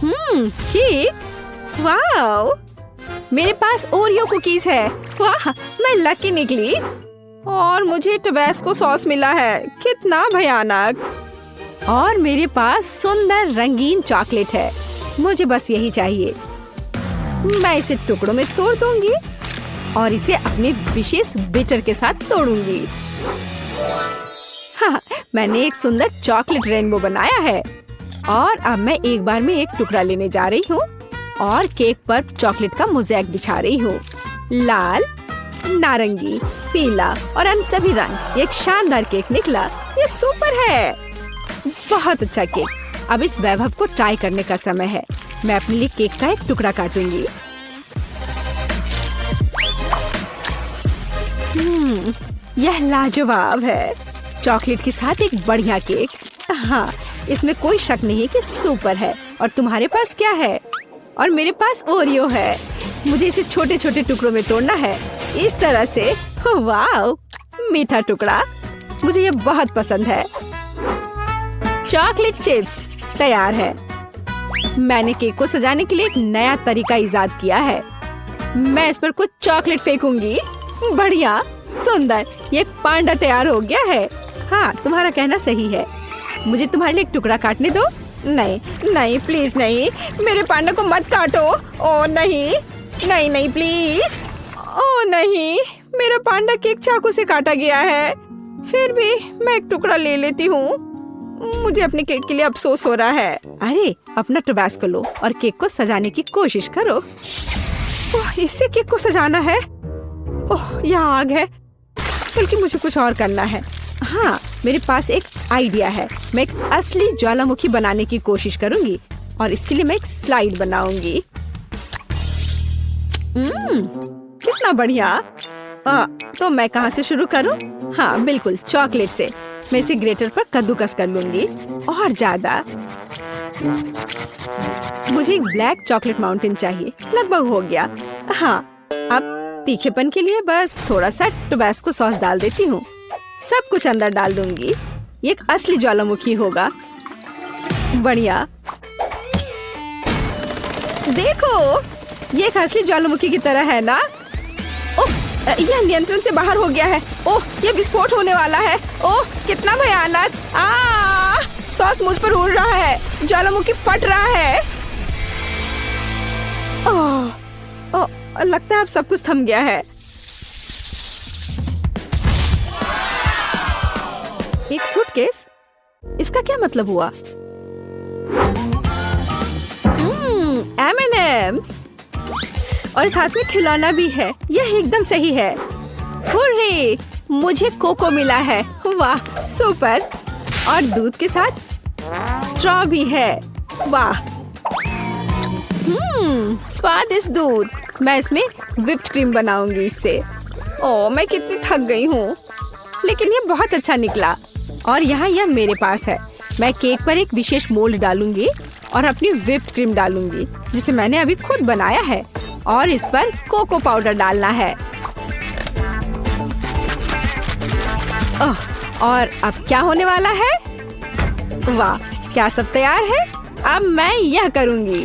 Cake, wow, मेरे पास Oreo cookies है। वाह, मैं लकी निकली। और मुझे टबैस्को सॉस मिला है, कितना भयानक। और मेरे पास सुंदर रंगीन चॉकलेट है, मुझे बस यही चाहिए। मैं इसे टुकड़ों में तोड़ दूंगी और इसे अपने विशेष बिटर के साथ तोड़ूंगी। हाँ, मैंने एक सुंदर चॉकलेट रेनबो बनाया है। और अब मैं एक बार में एक टुकड़ा लेने जा रही हूँ और केक पर चॉकलेट का मोज़ेक बिछा रही हूँ। लाल, नारंगी, पीला और अन्य सभी रंग। एक शानदार केक निकला, ये सुपर है। बहुत अच्छा केक। अब इस वैभव को ट्राई करने का समय है। मैं अपने लिए केक का एक टुकड़ा काटूंगी। यह लाजवाब है। चॉकलेट के साथ एक बढ़िया केक। हाँ, इसमें कोई शक नहीं कि सुपर है। और तुम्हारे पास क्या है? और मेरे पास ओरियो है। मुझे इसे छोटे छोटे टुकड़ों में तोड़ना है, इस तरह से। वाह, मीठा टुकड़ा, मुझे ये बहुत पसंद है। चॉकलेट चिप्स तैयार है। मैंने केक को सजाने के लिए एक नया तरीका इजाद किया है। मैं इस पर कुछ चॉकलेट फेंकूंगी। बढ़िया, सुंदर, ये एक पांडा तैयार हो गया है। हाँ, तुम्हारा कहना सही है। मुझे तुम्हारे लिए एक टुकड़ा काटने दो। नहीं नहीं, प्लीज नहीं, मेरे पांडा को मत काटो। ओ नहीं नहीं नहीं, प्लीज। ओ नहीं, मेरा पांडा केक चाकू से काटा गया है। फिर भी मैं एक टुकड़ा ले लेती हूँ। मुझे अपने केक के लिए अफसोस हो रहा है। अरे, अपना टबैस्को लो और केक को सजाने की कोशिश करो। ओह, इससे केक को सजाना है। ओह, यहाँ आग है। बल्कि मुझे कुछ और करना है। हाँ, मेरे पास एक आइडिया है। मैं एक असली ज्वालामुखी बनाने की कोशिश करूंगी और इसके लिए मैं एक स्लाइड बनाऊंगी। कितना बढ़िया। तो मैं कहाँ से शुरू करूं? हाँ, बिल्कुल, चॉकलेट से। मैं इसे ग्रेटर पर कद्दूकस कर लूंगी और ज्यादा। मुझे एक ब्लैक चॉकलेट माउंटेन चाहिए। लगभग हो गया। हाँ, अब तीखेपन के लिए बस थोड़ा सा टबैस्को सॉस डाल देती हूँ। सब कुछ अंदर डाल दूंगी। ये एक असली ज्वालामुखी होगा। बढ़िया, देखो, ये एक असली ज्वालामुखी की तरह है ना? ओह, यह नियंत्रण से बाहर हो गया है। ओह, ये विस्फोट होने वाला है। ओह, कितना भयानक। सॉस मुझ पर उड़ रहा है। ज्वालामुखी फट रहा है। ओह, लगता है अब सब कुछ थम गया है। एक सूटकेस? इसका क्या मतलब हुआ? M&M's और साथ में खिलौना भी है। यह एकदम सही है। हुर्रे, मुझे कोको मिला है। वाह, सुपर। और दूध के साथ स्ट्रॉ भी है। वाह, स्वादिष्ट दूध। मैं इसमें व्हिप्ड क्रीम बनाऊंगी इससे। ओह, मैं कितनी थक गई हूँ, लेकिन ये बहुत अच्छा निकला। और यहाँ यह मेरे पास है। मैं केक पर एक विशेष मोल्ड डालूंगी और अपनी व्हिप्ड क्रीम डालूंगी, जिसे मैंने अभी खुद बनाया है। और इस पर कोको पाउडर डालना है। और अब क्या होने वाला है? वाह, क्या सब तैयार है? अब मैं यह करूंगी।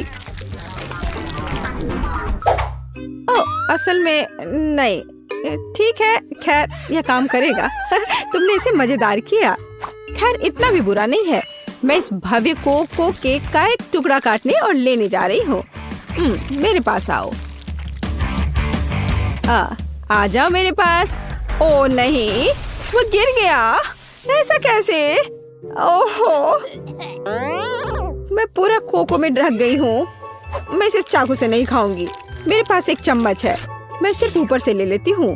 ओह, असल में नहीं। ठीक है, खैर, यह काम करेगा। तुमने इसे मजेदार किया। खैर, इतना भी बुरा नहीं है। मैं इस भव्य कोको केक का एक टुकड़ा काटने और लेने जा रही हूँ। मेरे पास आओ। आ जाओ मेरे पास। ओ नहीं, वो गिर गया। ऐसा कैसे? ओहो, मैं पूरा कोको में ढक गई हूँ। मैं इसे चाकू से नहीं खाऊंगी। मेरे पास एक चम्मच है, मैं सिर्फ ऊपर से ले लेती हूँ।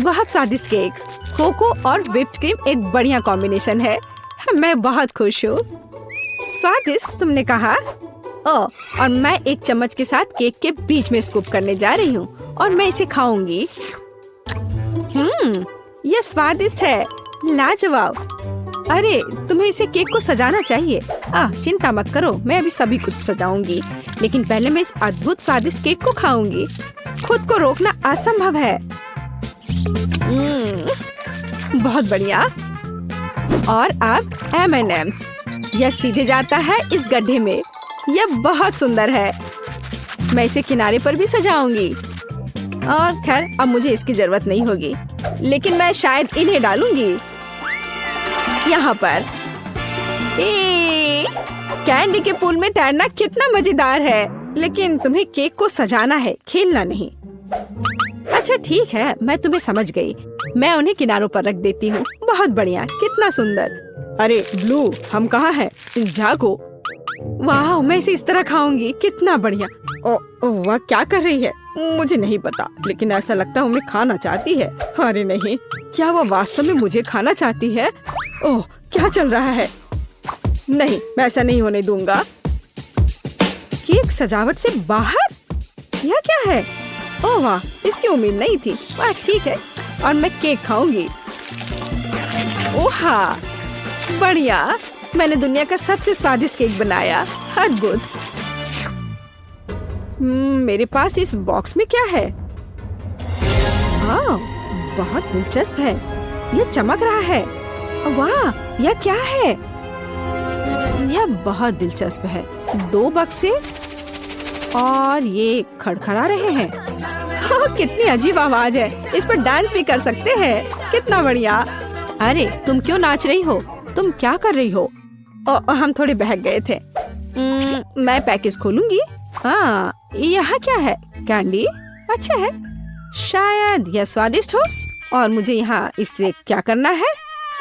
बहुत स्वादिष्ट केक। कोको और व्हिप्ड क्रीम एक बढ़िया कॉम्बिनेशन है। मैं बहुत खुश हूँ। स्वादिष्ट तुमने कहा? और मैं एक चम्मच के साथ केक के बीच में स्कूप करने जा रही हूँ और मैं इसे खाऊंगी। यह स्वादिष्ट है, लाजवाब। अरे, तुम्हें इसे केक को सजाना चाहिए। चिंता मत करो, मैं अभी सभी कुछ सजाऊंगी। लेकिन पहले मैं इस अद्भुत स्वादिष्ट केक को खाऊंगी। खुद को रोकना असंभव है। बहुत बढ़िया। और अब M&M's। यह सीधे जाता है इस गड्ढे में। यह बहुत सुंदर है। मैं इसे किनारे पर भी सजाऊंगी। और खैर अब मुझे इसकी जरूरत नहीं होगी, लेकिन मैं शायद इन्हें डालूंगी यहाँ पर। कैंडी के पूल में तैरना कितना मजेदार है, लेकिन तुम्हें केक को सजाना है, खेलना नहीं। अच्छा ठीक है, मैं तुम्हें समझ गई। मैं उन्हें किनारों पर रख देती हूँ। बहुत बढ़िया, कितना सुंदर। अरे ब्लू, हम कहाँ हैं? जागो। वाह, मैं इसे इस तरह खाऊंगी, कितना बढ़िया। ओ वह क्या कर रही है मुझे नहीं पता, लेकिन ऐसा लगता है उन्हें खाना चाहती है। अरे नहीं, क्या वह वास्तव में मुझे खाना चाहती है? ओह, क्या चल रहा है? नहीं, मैं ऐसा नहीं होने दूंगा। केक सजावट से बाहर? यह क्या है? ओह वाह, इसकी उम्मीद नहीं थी। वाह ठीक है, और मैं केक खाऊंगी। ओहा, बढ़िया, मैंने दुनिया का सबसे स्वादिष्ट केक बनाया। अद्भुत। मेरे पास इस बॉक्स में क्या है? हाँ, बहुत दिलचस्प है। यह चमक रहा है। वाह, यह क्या है? यह बहुत दिलचस्प है। 2 बक्से और ये खड़खड़ा रहे हैं। कितनी अजीब आवाज है। इस पर डांस भी कर सकते हैं। कितना बढ़िया। अरे तुम क्यों नाच रही हो? तुम क्या कर रही हो? हम थोड़े बहक गए थे। मैं पैकेज खोलूंगी। हाँ, यहाँ क्या है? कैंडी? अच्छा है, शायद यह स्वादिष्ट हो। और मुझे यहाँ इससे क्या करना है?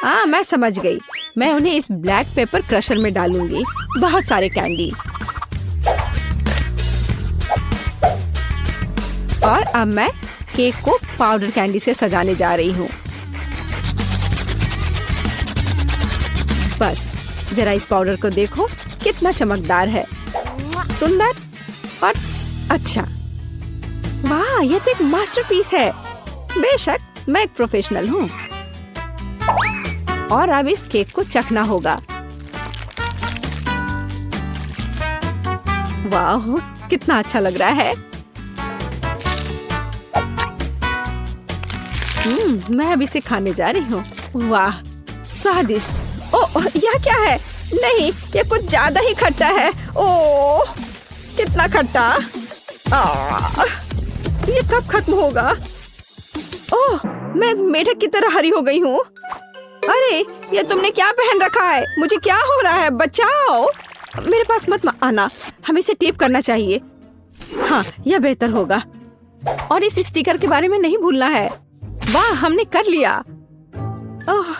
हाँ, मैं समझ गई। मैं उन्हें इस ब्लैक पेपर क्रशर में डालूंगी। बहुत सारे कैंडी। और अब मैं केक को पाउडर कैंडी से सजाने जा रही हूँ। बस जरा इस पाउडर को देखो, कितना चमकदार है, सुंदर और अच्छा। वाह, यह तो एक मास्टरपीस है। बेशक, मैं एक प्रोफेशनल हूँ। और अब इस केक को चखना होगा। वाह, कितना अच्छा लग रहा है। मैं अब इसे खाने जा रही हूँ। वाह, स्वादिष्ट। ओह, यह क्या है? नहीं, ये कुछ ज्यादा ही खट्टा है। ओह, कितना खट्टा। ये कब खत्म होगा? ओह, मैं मेढक की तरह हरी हो गई हूँ। अरे, ये तुमने क्या पहन रखा है? मुझे क्या हो रहा है? बचाओ। मेरे पास मत आना, हमें इसे टेप करना चाहिए। हाँ, यह बेहतर होगा। और इस स्टिकर के बारे में नहीं भूलना है। वाह, हमने कर लिया। ओह,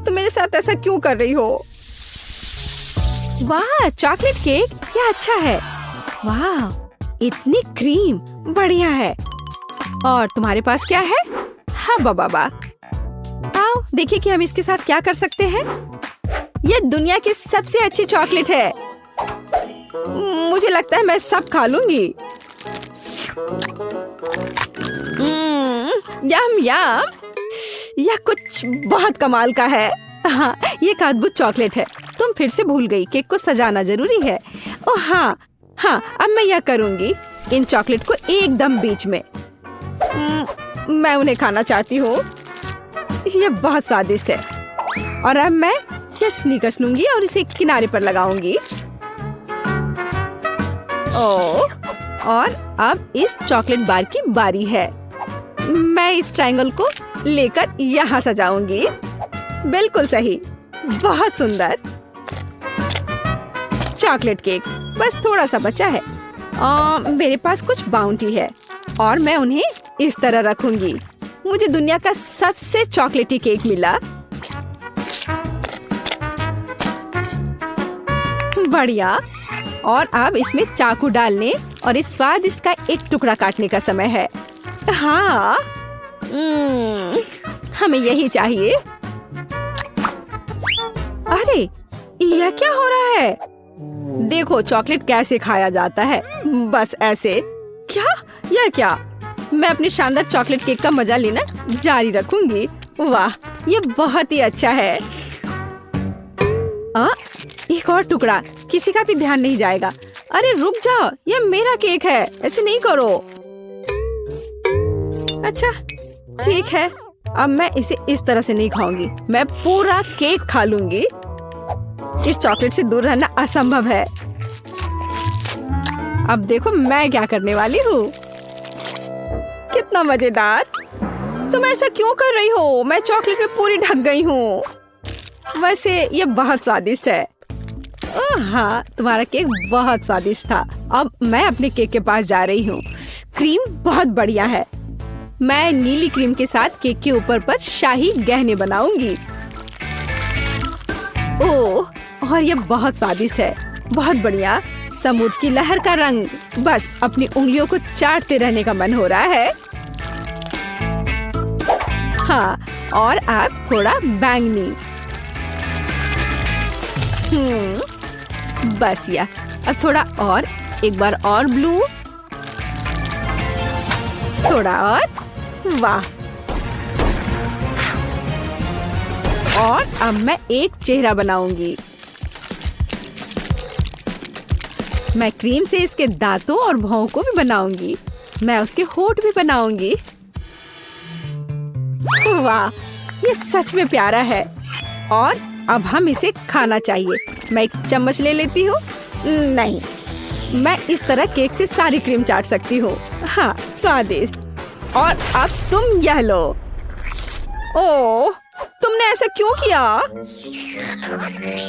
तुम मेरे साथ ऐसा क्यों कर रही हो? वाह, चॉकलेट केक, क्या अच्छा है। वाह, इतनी क्रीम, बढ़िया है। और तुम्हारे पास क्या है? हाँ बाबा, आओ देखिए कि हम इसके साथ क्या कर सकते हैं। यह दुनिया की सबसे अच्छी चॉकलेट है। मुझे लगता है मैं सब खा लूंगी। यम यम, यह कुछ बहुत कमाल का है। हाँ, ये एक अद्भुत चॉकलेट है। तुम फिर से भूल गई, केक को सजाना जरूरी है। ओह हाँ हाँ, अब मैं यह करूंगी, इन चॉकलेट को एकदम बीच में। मैं उन्हें खाना चाहती हूँ। यह बहुत स्वादिष्ट है। और अब मैं यह स्नीकर्स लूंगी और इसे किनारे पर लगाऊंगी। ओह, और अब इस चॉकलेट बार की बारी है। मैं इस ट्रायंगल को लेकर यहाँ सजाऊंगी। बिल्कुल सही, बहुत सुंदर। चॉकलेट केक बस थोड़ा सा बचा है। मेरे पास कुछ बाउंटी है और मैं उन्हें इस तरह रखूंगी। मुझे दुनिया का सबसे चॉकलेटी केक मिला। बढ़िया। और अब इसमें चाकू डालने और इस स्वादिष्ट का एक टुकड़ा काटने का समय है। हाँ, हमें यही चाहिए। अरे, यह क्या हो रहा है? देखो चॉकलेट कैसे खाया जाता है, बस ऐसे। क्या? यह क्या? मैं अपने शानदार चॉकलेट केक का मजा लेना जारी रखूंगी। वाह, ये बहुत ही अच्छा है। एक और टुकड़ा, किसी का भी ध्यान नहीं जाएगा। अरे रुक जाओ, ये मेरा केक है, ऐसे नहीं करो। अच्छा ठीक है, अब मैं इसे इस तरह से नहीं खाऊंगी, मैं पूरा केक खा लूंगी। इस चॉकलेट से दूर रहना असंभव है। अब देखो मैं क्या करने वाली हूँ। कितना मजेदार। तुम ऐसा क्यों कर रही हो? मैं चॉकलेट में पूरी ढक गई हूँ। वैसे ये बहुत स्वादिष्ट है। हाँ, तुम्हारा केक बहुत स्वादिष्ट था। अब मैं अपने केक के पास जा रही हूँ। क्रीम बहुत बढ़िया है। मैं नीली क्रीम के साथ केक के ऊपर पर शाही गहने बनाऊंगी। ओह, और ये बहुत स्वादिष्ट है। बहुत बढ़िया। समुद्र की लहर का रंग। बस अपनी उंगलियों को चाटते रहने का मन हो रहा है। हाँ, और अब थोड़ा बैंगनी। बस या अब थोड़ा और, एक बार और ब्लू, थोड़ा और। वाह। और अब मैं एक चेहरा बनाऊंगी। मैं क्रीम से इसके दांतों और भौं को भी बनाऊंगी। मैं उसके होंठ भी बनाऊंगी। वाह, ये सच में प्यारा है। और अब हम इसे खाना चाहिए। मैं एक चम्मच ले लेती हूँ। नहीं, मैं इस तरह केक से सारी क्रीम चाट सकती हूँ। हाँ, स्वादिष्ट। और अब तुम यह लो। ओह, तुमने ऐसा क्यों किया?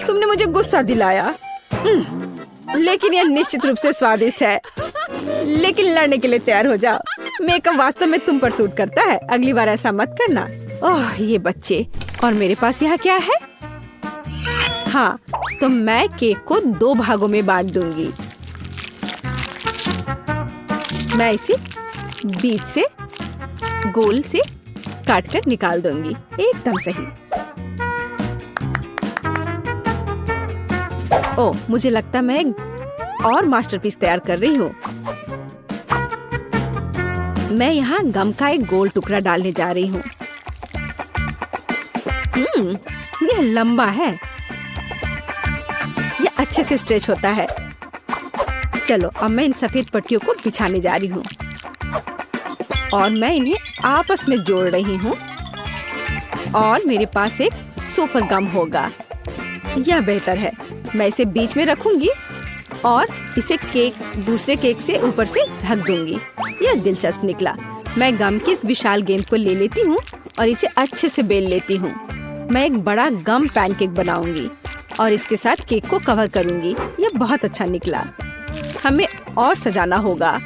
तुमने मुझे गुस्सा दिलाया। लेकिन यह निश्चित रूप से स्वादिष्ट है। लेकिन लड़ने के लिए तैयार हो जाओ। मेकअप वास्तव में तुम पर सूट करता है। अगली बार ऐसा मत करना। ओह, ये बच्चे। और मेरे पास यहाँ क्या है? हाँ, तो मैं केक को 2 भागों में बांट दूंगी। मैं इसे बीच से गोल से काट कर निकाल दूंगी। एकदम सही। ओह, मुझे लगता मैं एक और मास्टरपीस तैयार कर रही हूँ। मैं यहाँ गम का एक गोल टुकड़ा डालने जा रही हूँ। यह लंबा है। यह अच्छे से स्ट्रेच होता है। चलो, अब मैं इन सफेद पट्टियों को बिछाने जा रही हूँ और मैं इन्हें आपस में जोड़ रही हूँ। और मेरे पास एक सुपर गम होगा। यह बेहतर है। मैं इसे बीच में रखूंगी और इसे केक दूसरे केक से ऊपर से ढक दूंगी। यह दिलचस्प निकला। मैं गम की इस विशाल गेंद को ले लेती हूँ और इसे अच्छे से बेल लेती हूँ। मैं एक बड़ा गम पैनकेक बनाऊंगी और इसके साथ केक को कवर करूंगी। यह बहुत अच्छा निकला। हमें और सजाना होगा।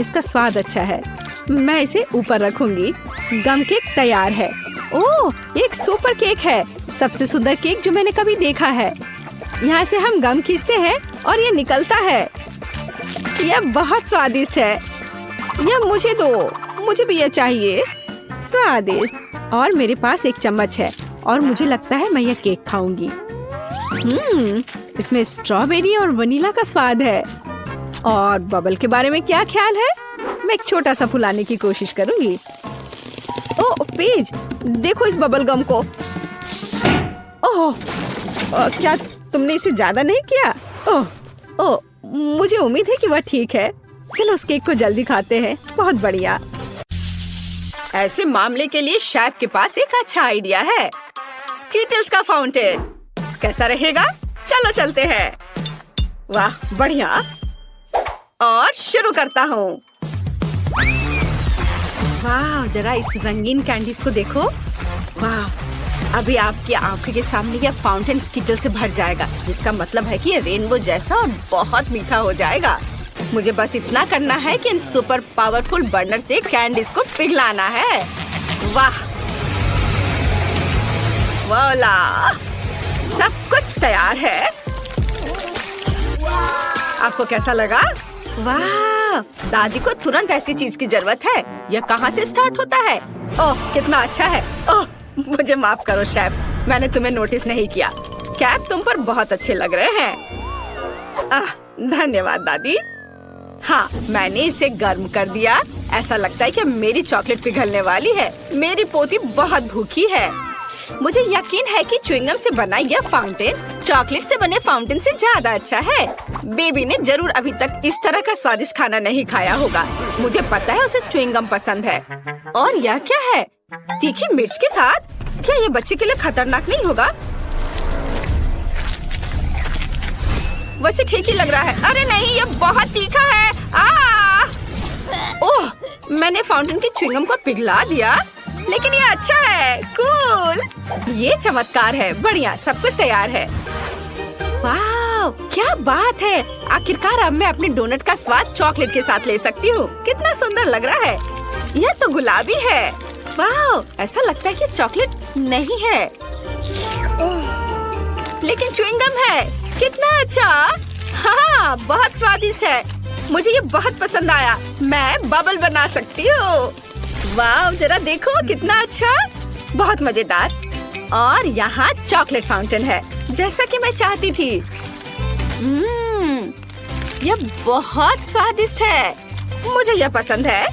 इसका स्वाद अच्छा है। मैं इसे ऊपर रखूंगी। गम केक तैयार है। ओह, एक सुपर केक है। सबसे सुंदर केक जो मैंने कभी देखा है। यहाँ से हम गम खींचते हैं और ये निकलता है। यह बहुत स्वादिष्ट है। यह मुझे दो। मुझे भी यह चाहिए। स्वादिष्ट। और मेरे पास एक चम्मच है और मुझे लगता है मैं यह केक खाऊंगी। इसमें स्ट्रॉबेरी और वनीला का स्वाद है। और बबल के बारे में क्या ख्याल है? मैं एक छोटा सा फुलाने की कोशिश करूंगी। ओह पेज, देखो इस बबल गम को। ओह, क्या तुमने इसे ज्यादा नहीं किया? ओह, मुझे उम्मीद है कि वह ठीक है। चलो उस केक को जल्दी खाते हैं। बहुत बढ़िया। ऐसे मामले के लिए शेफ के पास एक अच्छा आइडिया है। स्कीटल्स का फाउंटेन कैसा रहेगा? चलो चलते हैं। वाह, बढ़िया। और शुरू करता हूँ। वाह, जरा इस रंगीन कैंडीज को देखो। वाह, अभी आपकी आंखों के सामने यह फाउंटेन स्कीटल से भर जाएगा, जिसका मतलब है कि ये रेनबो जैसा और बहुत मीठा हो जाएगा। मुझे बस इतना करना है कि इन सुपर पावरफुल बर्नर से कैंडीज को पिघलाना है। वाह, वाला, सब कुछ तैयार है। आपको कैसा लगा? वाह, दादी को तुरंत ऐसी चीज की जरूरत है। यह कहाँ से स्टार्ट होता है? ओह, कितना अच्छा है। ओह, मुझे माफ करो शेफ, मैंने तुम्हें नोटिस नहीं किया। कैप तुम पर बहुत अच्छे लग रहे हैं। धन्यवाद दादी। हाँ, मैंने इसे गर्म कर दिया। ऐसा लगता है कि मेरी चॉकलेट पिघलने वाली है। मेरी पोती बहुत भूखी है। मुझे यकीन है कि च्युइंगम से बना यह फाउंटेन चॉकलेट से बने फाउंटेन से ज्यादा अच्छा है। बेबी ने जरूर अभी तक इस तरह का स्वादिष्ट खाना नहीं खाया होगा। मुझे पता है उसे च्युइंगम पसंद है। और यह क्या है? तीखी मिर्च के साथ? क्या यह बच्चे के लिए खतरनाक नहीं होगा? वैसे ठीक ही लग रहा है। अरे नहीं, ये बहुत तीखा है। ओह, मैंने फाउंटेन की च्युइंगम को पिघला दिया, लेकिन ये अच्छा है। कूल, ये चमत्कार है। बढ़िया, सब कुछ तैयार है। वाह, क्या बात है। आखिरकार अब मैं अपने डोनट का स्वाद चॉकलेट के साथ ले सकती हूँ। कितना सुंदर लग रहा है। यह तो गुलाबी है। वाह, ऐसा लगता है कि चॉकलेट नहीं है, लेकिन च्युइंगम है। कितना अच्छा। हाँ, बहुत स्वादिष्ट है। मुझे ये बहुत पसंद आया। मैं बबल बना सकती हूँ। वाह, जरा देखो कितना अच्छा, बहुत मजेदार। और यहाँ चॉकलेट फाउंटेन है, जैसा कि मैं चाहती थी। यह बहुत स्वादिष्ट है। मुझे यह पसंद है।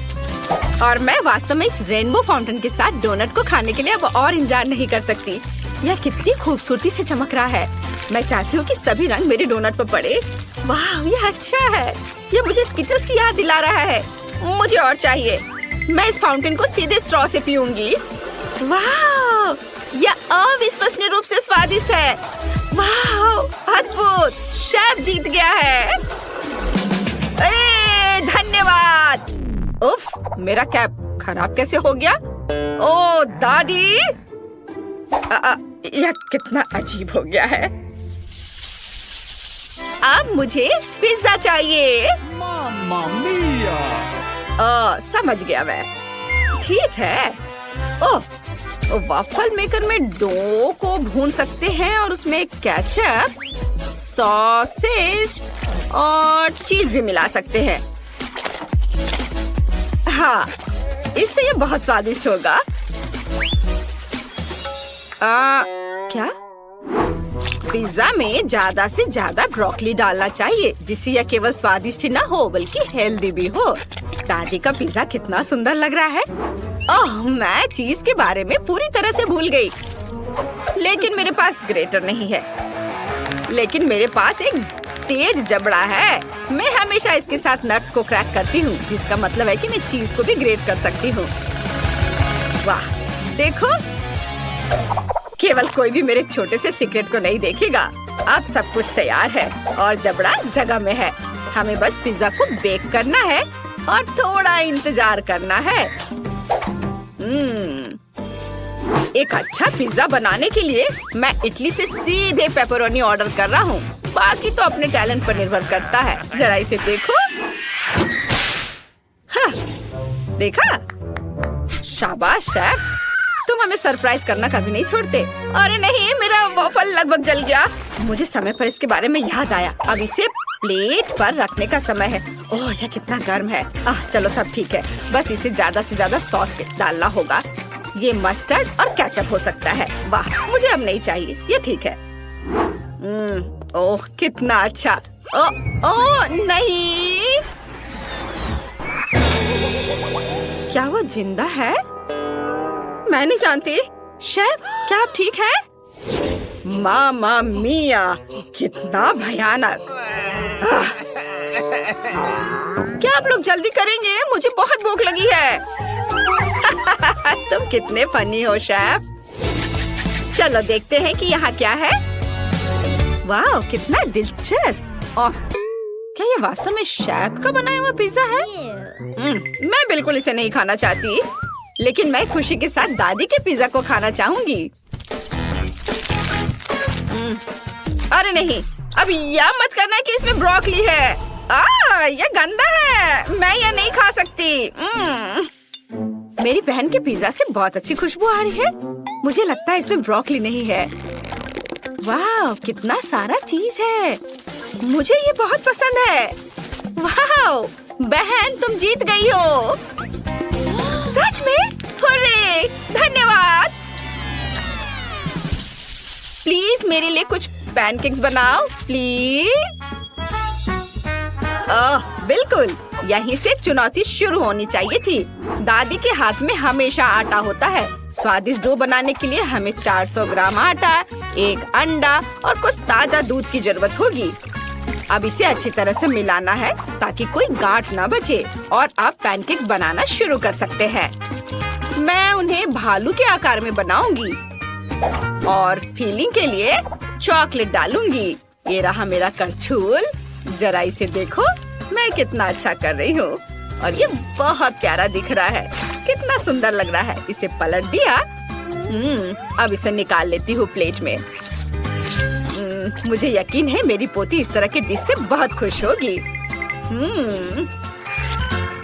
और मैं वास्तव में इस रेनबो फाउंटेन के साथ डोनट को खाने के लिए अब और इंतजार नहीं कर सकती। यह कितनी खूबसूरती से चमक रहा है। मैं चाहती हूँ कि सभी रंग मेरे डोनट पर पड़े। वाह, यह अच्छा है। यह मुझे स्किटल्स की याद दिला रहा है। मुझे और चाहिए। मैं इस फाउंटेन को सीधे स्ट्रॉ से पीऊंगी। वाह, यह अविश्वसनीय रूप से स्वादिष्ट है। वाह, अद्भुत। शेफ जीत गया है। अरे धन्यवाद। उफ, मेरा कैप खराब कैसे हो गया? ओ दादी, यह कितना अजीब हो गया है। अब मुझे पिज्जा चाहिए। मामा मिया। समझ गया मैं। ठीक है। ओह, वॉफल मेकर में डो को भून सकते हैं और उसमें केचप, सॉसेज और चीज भी मिला सकते हैं। हाँ, इससे ये बहुत स्वादिष्ट होगा। क्या? पिज्जा में ज्यादा से ज्यादा ब्रोकली डालना चाहिए, जिससे यह केवल स्वादिष्ट ही ना हो बल्कि हेल्दी भी हो। दादी का पिज्जा कितना सुंदर लग रहा है। ओह, मैं चीज के बारे में पूरी तरह से भूल गई। लेकिन मेरे पास ग्रेटर नहीं है। लेकिन मेरे पास एक तेज जबड़ा है। मैं हमेशा इसके साथ नट्स को क्रैक करती हूँ, जिसका मतलब है कि मैं चीज को भी ग्रेट कर सकती हूँ। वाह, देखो, केवल कोई भी मेरे छोटे से सीक्रेट को नहीं देखेगा। अब सब कुछ तैयार है और जबड़ा जगह में है। हमें बस पिज्जा को बेक करना है और थोड़ा इंतजार करना है। एक अच्छा पिज्जा बनाने के लिए मैं इटली से सीधे पेपरोनी ऑर्डर कर रहा हूँ। बाकी तो अपने टैलेंट पर निर्भर करता है। जरा इसे देखो। हाँ, देखा? शाबाश शेफ, तुम हमें सरप्राइज करना कभी नहीं छोड़ते। अरे नहीं, मेरा वॉफल लगभग जल गया। मुझे समय पर इसके बारे में याद आया। अब इसे प्लेट पर रखने का समय है। ओह, यह कितना गर्म है। चलो सब ठीक है। बस इसे ज्यादा से ज्यादा सॉस डालना होगा। ये मस्टर्ड और केचप हो सकता है। वाह, मुझे अब नहीं चाहिए, ये ठीक है। ओह, कितना अच्छा। ओह नहीं, क्या वो जिंदा है? मैं नहीं जानती। शेफ, क्या आप ठीक हैं? मामा मिया, कितना भयानक। क्या आप लोग जल्दी करेंगे? मुझे बहुत भूख लगी है। तुम कितने फनी हो शेफ। चलो देखते हैं कि यहाँ क्या है। वाह, कितना दिलचस्प। ओह, क्या ये वास्तव में शेफ का बनाया हुआ पिज्जा है? मैं बिल्कुल इसे नहीं खाना चाहती, लेकिन मैं खुशी के साथ दादी के पिज्जा को खाना चाहूंगी। अरे नहीं, अब यह मत करना कि इसमें ब्रोकली है। यह गंदा है। मैं यह नहीं खा सकती। मेरी बहन के पिज्जा से बहुत अच्छी खुशबू आ रही है। मुझे लगता है इसमें ब्रोकली नहीं है। वाह, कितना सारा चीज है। मुझे ये बहुत पसंद है। वाह, बहन तुम जीत गई हो। सच में? हुर्रे! धन्यवाद। प्लीज मेरे लिए कुछ पैनकेक्स बनाओ, प्लीज। बिल्कुल, यहीं से चुनौती शुरू होनी चाहिए थी। दादी के हाथ में हमेशा आटा होता है। स्वादिष्ट डो बनाने के लिए हमें 400 ग्राम आटा, 1 अंडा और कुछ ताजा दूध की जरूरत होगी। अब इसे अच्छी तरह से मिलाना है ताकि कोई गांठ न बचे। और आप पैनकेक्स बनाना शुरू कर सकते हैं। मैं उन्हें भालू के आकार में बनाऊंगी और फिलिंग के लिए चॉकलेट डालूंगी। ये रहा मेरा करछुल। जरा इसे देखो, मैं कितना अच्छा कर रही हूँ और ये बहुत प्यारा दिख रहा है। कितना सुंदर लग रहा है। इसे पलट दिया। अब इसे निकाल लेती हूँ प्लेट में। मुझे यकीन है मेरी पोती इस तरह के डिश से बहुत खुश होगी।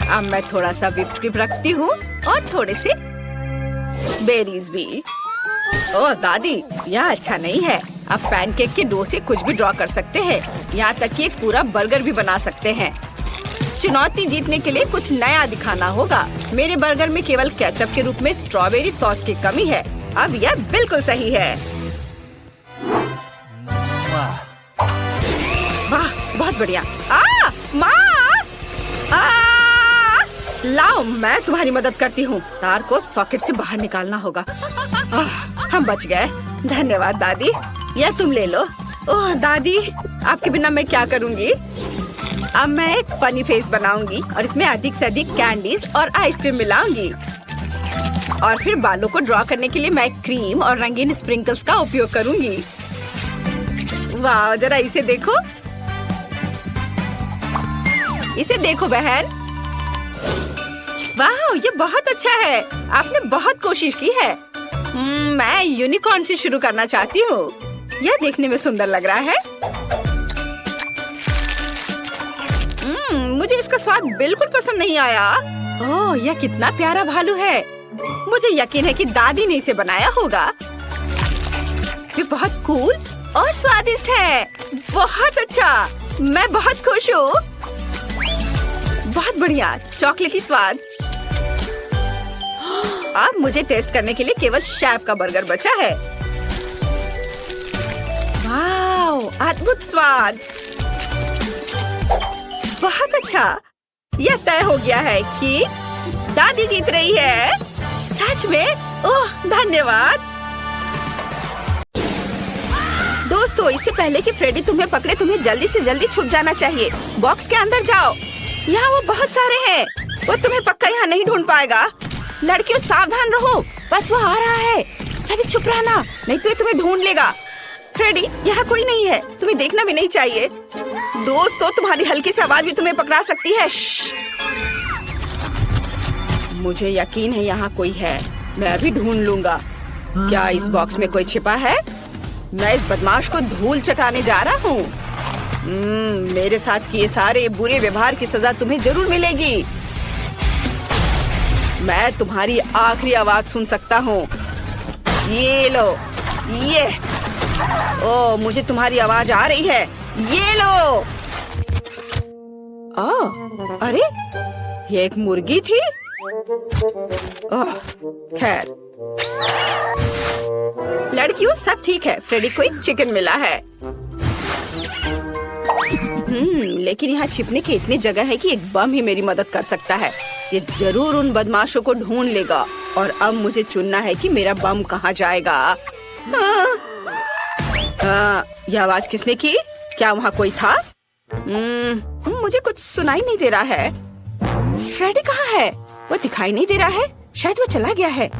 अब मैं थोड़ा सा व्हिप्ड क्रीम रखती हूँ और थोड़े से बेरीज भी। ओह दादी, यह अच्छा नहीं है। आप पैनकेक के डो से कुछ भी ड्रॉ कर सकते हैं, यहाँ तक कि एक पूरा बर्गर भी बना सकते हैं। चुनौती जीतने के लिए कुछ नया दिखाना होगा। मेरे बर्गर में केवल केचप के रूप में स्ट्रॉबेरी सॉस की कमी है। अब यह बिल्कुल सही है। वाह, बहुत बढ़िया। माँ! लाओ, मैं तुम्हारी मदद करती हूँ। तार को सॉकेट से बाहर निकालना होगा। हम बच गए। धन्यवाद दादी। यह तुम ले लो। ओह दादी, आपके बिना मैं क्या करूँगी? अब मैं एक फनी फेस बनाऊंगी और इसमें अधिक से अधिक कैंडीज और आइसक्रीम मिलाऊंगी। और फिर बालों को ड्रॉ करने के लिए मैं क्रीम और रंगीन स्प्रिंकल्स का उपयोग करूंगी। वाह, जरा इसे देखो। इसे देखो बहन। वाह, ये बहुत अच्छा है। आपने बहुत कोशिश की है। मैं यूनिकॉर्न से शुरू करना चाहती हूँ। यह देखने में सुंदर लग रहा है। मुझे इसका स्वाद बिल्कुल पसंद नहीं आया। ओह, यह कितना प्यारा भालू है। मुझे यकीन है कि दादी ने इसे बनाया होगा। ये बहुत कूल और स्वादिष्ट है। बहुत अच्छा, मैं बहुत खुश हूँ। बहुत बढ़िया, चॉकलेटी स्वाद। अब मुझे टेस्ट करने के लिए केवल शेफ का बर्गर बचा है। वाह, अद्भुत स्वाद। बहुत अच्छा। यह तय हो गया है कि दादी जीत रही है। सच में? ओह, धन्यवाद। दोस्तों, इससे पहले कि फ्रेडी तुम्हें पकड़े, तुम्हें जल्दी से जल्दी छुप जाना चाहिए। बॉक्स के अंदर जाओ। यहाँ वो बहुत सारे हैं। वो तुम्हें पक्का यहाँ नहीं ढूंढ पाएगा। लड़कियों, सावधान रहो, बस वो आ रहा है। सभी चुप रहना, नहीं तो ये तुम्हें ढूंढ लेगा। फ्रेडी, यहाँ कोई नहीं है। तुम्हें देखना भी नहीं चाहिए। दोस्तों, तुम्हारी हल्की सी आवाज भी तुम्हें पकड़ा सकती है। मुझे यकीन है यहाँ कोई है। मैं अभी ढूंढ लूंगा। क्या इस बॉक्स में कोई छिपा है? मैं इस बदमाश को धूल चटाने जा रहा हूँ। मेरे साथ किए सारे बुरे व्यवहार की सजा तुम्हें जरूर मिलेगी। मैं तुम्हारी आखिरी आवाज सुन सकता हूँ। ये लो, ये। ओह, मुझे तुम्हारी आवाज आ रही है। ये लो। अरे, ये एक मुर्गी थी। ओह, खैर। लड़कियों, सब ठीक है। फ्रेडी को एक चिकन मिला है। लेकिन यहाँ छिपने की इतनी जगह है कि एक बम ही मेरी मदद कर सकता है। ये जरूर उन बदमाशों को ढूंढ लेगा। और अब मुझे चुनना है कि मेरा बम कहाँ जाएगा। यह आवाज किसने की? क्या वहाँ कोई था? मुझे कुछ सुनाई नहीं दे रहा है। फ्रेडी कहाँ है? वो दिखाई नहीं दे रहा है। शायद वो चला गया है।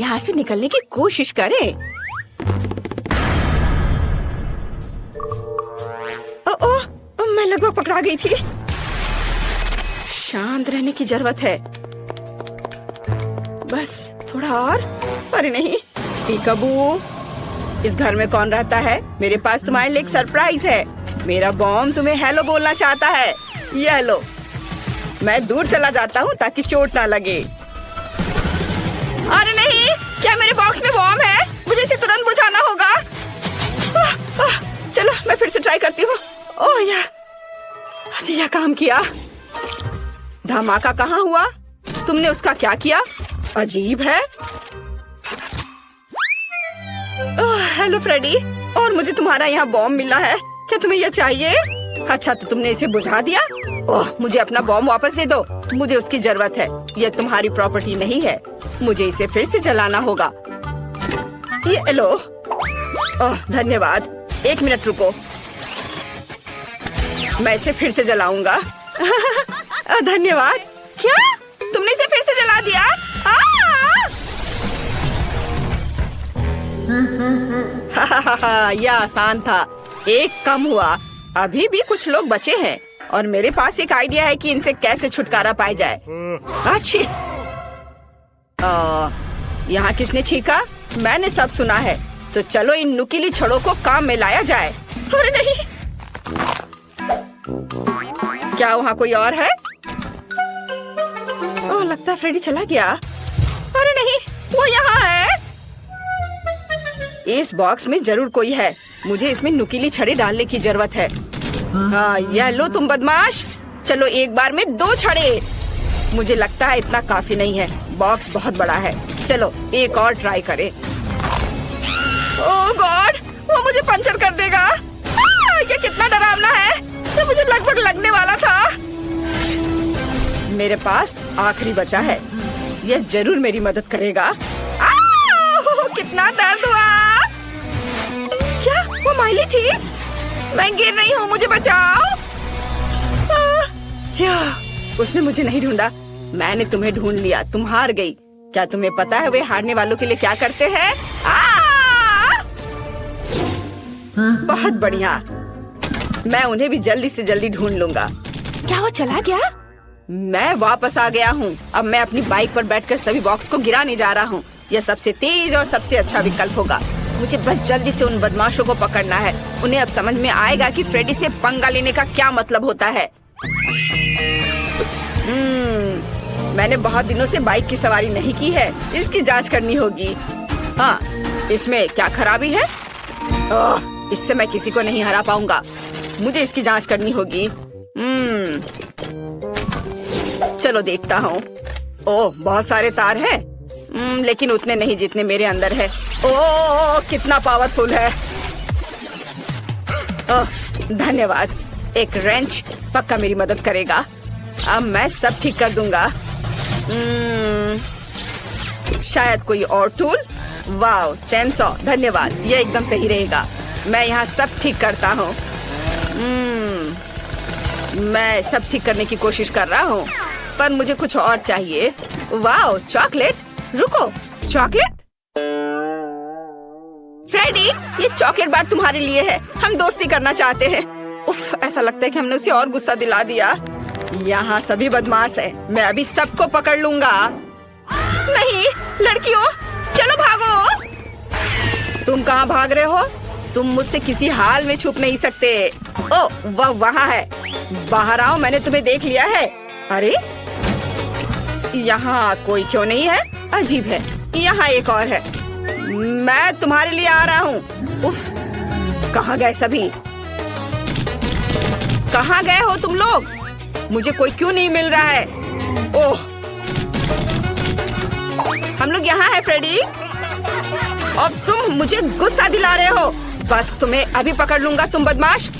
यहाँ से निकलने की कोशिश करें। ओह, मैं लगभग पकड़ा गई थी। शांत रहने की जरूरत है। बस थोड़ा और। अरे नहीं, पीकाबू, इस घर में कौन रहता है? मेरे पास तुम्हारे लिए एक सरप्राइज है। मेरा बॉम्ब तुम्हें हेलो बोलना चाहता है। ये लो। मैं दूर चला जाता हूँ ताकि चोट ना लगे। अरे नहीं, क्या मेरे बॉक्स में बॉम्ब है? मुझे इसे तुरंत बुझाना होगा। चलो, मैं फिर से ट्राई करती हूँ। ओह यार, यह काम किया। धमाका कहाँ हुआ? तुमने उसका क्या किया? अजीब है। हेलो फ्रेडी, और मुझे तुम्हारा यहाँ बॉम्ब मिला है। क्या तुम्हें यह चाहिए? अच्छा, तो तुमने इसे बुझा दिया। ओह, मुझे अपना बॉम्ब वापस दे दो। मुझे उसकी जरूरत है। यह तुम्हारी प्रॉपर्टी नहीं है। मुझे इसे फिर से जलाना होगा। ये लो। ओह, धन्यवाद। एक मिनट रुको, मैं इसे फिर से जलाऊंगा। धन्यवाद। क्या? तुमने इसे फिर से जला दिया? यह आसान था। एक कम हुआ। अभी भी कुछ लोग बचे हैं और मेरे पास एक आइडिया है कि इनसे कैसे छुटकारा पाया जाए। अच्छी, यहाँ किसने छींका? मैंने सब सुना है। तो चलो इन नुकीली छड़ों को काम में लाया जाए। अरे नहीं, क्या वहाँ कोई और है? ओह, लगता है फ्रेडी चला गया। अरे नहीं, वो यहाँ है। इस बॉक्स में जरूर कोई है। मुझे इसमें नुकीली छड़े डालने की जरूरत है। हाँ, यह लो तुम बदमाश। चलो एक बार में 2 छड़े। मुझे लगता है इतना काफी नहीं है। बॉक्स बहुत बड़ा है। चलो एक और ट्राई करें। ओह गॉड, वो मुझे पंचर कर देगा। ये कितना डरावना है। ये मुझे लगभग लगने वाला था। मेरे पास आखिरी बचा है। यह जरूर मेरी मदद करेगा। कितना दर्द हुआ। क्या वो माइली थी? मैं गिर रही हूँ, मुझे बचाओ। क्या उसने मुझे नहीं ढूंढा? मैंने तुम्हें ढूंढ लिया। तुम हार गई। क्या तुम्हें पता है वे हारने वालों के लिए क्या करते हैं? बहुत बढ़िया। मैं उन्हें भी जल्दी से जल्दी ढूंढ लूंगा। क्या वो चला गया? मैं वापस आ गया हूँ। अब मैं अपनी बाइक पर बैठकर सभी बॉक्स को गिराने जा रहा हूँ। यह सबसे तेज और सबसे अच्छा विकल्प होगा। मुझे बस जल्दी से उन बदमाशों को पकड़ना है। उन्हें अब समझ में आएगा कि फ्रेडी से पंगा लेने का क्या मतलब होता है। मैंने बहुत दिनों से बाइक की सवारी नहीं की है। इसकी जांच करनी होगी। हाँ, इसमें क्या खराबी है? इससे मैं किसी को नहीं हरा पाऊंगा। मुझे इसकी जांच करनी होगी। चलो देखता हूँ। ओह, बहुत सारे तार हैं। लेकिन उतने नहीं जितने मेरे अंदर है। ओह, कितना पावरफुल है। ओह, धन्यवाद। एक रेंच पक्का मेरी मदद करेगा। अब मैं सब ठीक कर दूंगा। शायद कोई और टूल। वाओ, चेनसॉ, धन्यवाद। ये एकदम सही रहेगा। मैं यहाँ सब ठीक करता हूँ। मैं सब ठीक करने की कोशिश कर रहा हूँ, पर मुझे कुछ और चाहिए। Wow, chocolate. रुको, चॉकलेट? फ्रेडी, ये चॉकलेट बार तुम्हारे लिए है। हम दोस्ती करना चाहते हैं। उफ, ऐसा लगता है कि हमने उसे और गुस्सा दिला दिया। यहाँ सभी बदमाश है। मैं अभी सबको पकड़ लूंगा। नहीं, लड़कियों, चलो भागो। तुम कहाँ भाग रहे हो? तुम मुझसे किसी हाल में छुप नहीं सकते। ओह, वह वहाँ है। बाहर आओ, मैंने तुम्हें देख लिया है। अरे, यहाँ कोई क्यों नहीं है? अजीब है। यहाँ एक और है। मैं तुम्हारे लिए आ रहा हूँ। उफ, कहाँ गए सभी? कहाँ गए हो तुम लोग? मुझे कोई क्यों नहीं मिल रहा है? ओह, हम लोग यहाँ है फ्रेडी। और तुम मुझे गुस्सा दिला रहे हो। बस तुम्हें अभी पकड़ लूंगा, तुम बदमाश।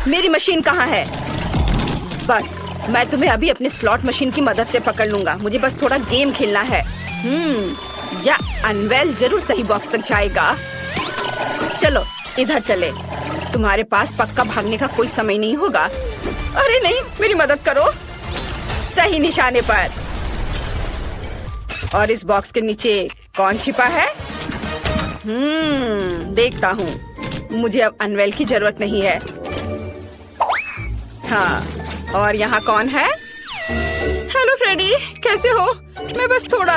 मेरी मशीन कहाँ है? बस मैं तुम्हें अभी अपने स्लॉट मशीन की मदद से पकड़ लूंगा। मुझे बस थोड़ा गेम खेलना है। या अनवेल जरूर सही बॉक्स तक जाएगा। चलो इधर चले। तुम्हारे पास पक्का भागने का कोई समय नहीं होगा। अरे नहीं, मेरी मदद करो। सही निशाने पर। और इस बॉक्स के नीचे कौन छिपा है? देखता हूँ। मुझे अब अनवेल की जरूरत नहीं है। हाँ, और यहाँ कौन है? हेलो फ्रेडी, कैसे हो? मैं बस थोड़ा।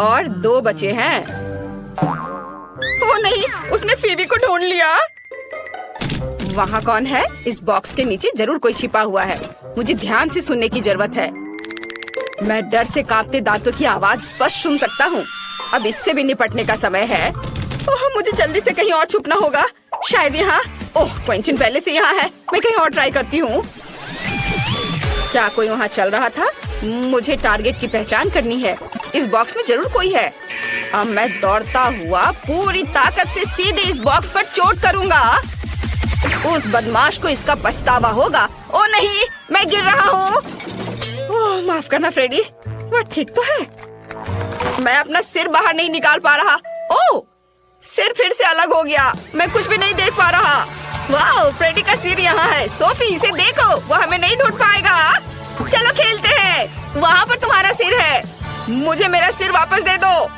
और 2 बचे हैं। ओ नहीं, उसने फीबी को ढूंढ लिया। वहाँ कौन है? इस बॉक्स के नीचे जरूर कोई छिपा हुआ है। मुझे ध्यान से सुनने की जरूरत है। मैं डर से कांपते दांतों की आवाज स्पष्ट सुन सकता हूँ। अब इससे भी निपटने का समय है। ओह, मुझे जल्दी से कहीं और छुपना होगा। शायद यहाँ। ओह, क्विंटन पहले से यहाँ है। मैं कहीं और ट्राई करती हूँ। क्या कोई वहाँ चल रहा था? मुझे टारगेट की पहचान करनी है। इस बॉक्स में जरूर कोई है। अब मैं दौड़ता हुआ पूरी ताकत से सीधे इस बॉक्स पर चोट करूंगा। उस बदमाश को इसका पछतावा होगा। ओ नहीं, मैं गिर रहा हूँ। ओह, माफ करना फ्रेडी। वह ठीक तो है। मैं अपना सिर बाहर नहीं निकाल पा रहा। ओह, सिर फिर से अलग हो गया। मैं कुछ भी नहीं देख पा रहा। वाह, फ्रेडी का सिर यहाँ है। सोफी, इसे देखो, वो हमें नहीं ढूंढ पाएगा। चलो खेलते हैं। वहाँ पर तुम्हारा सिर है। मुझे मेरा सिर वापस दे दो।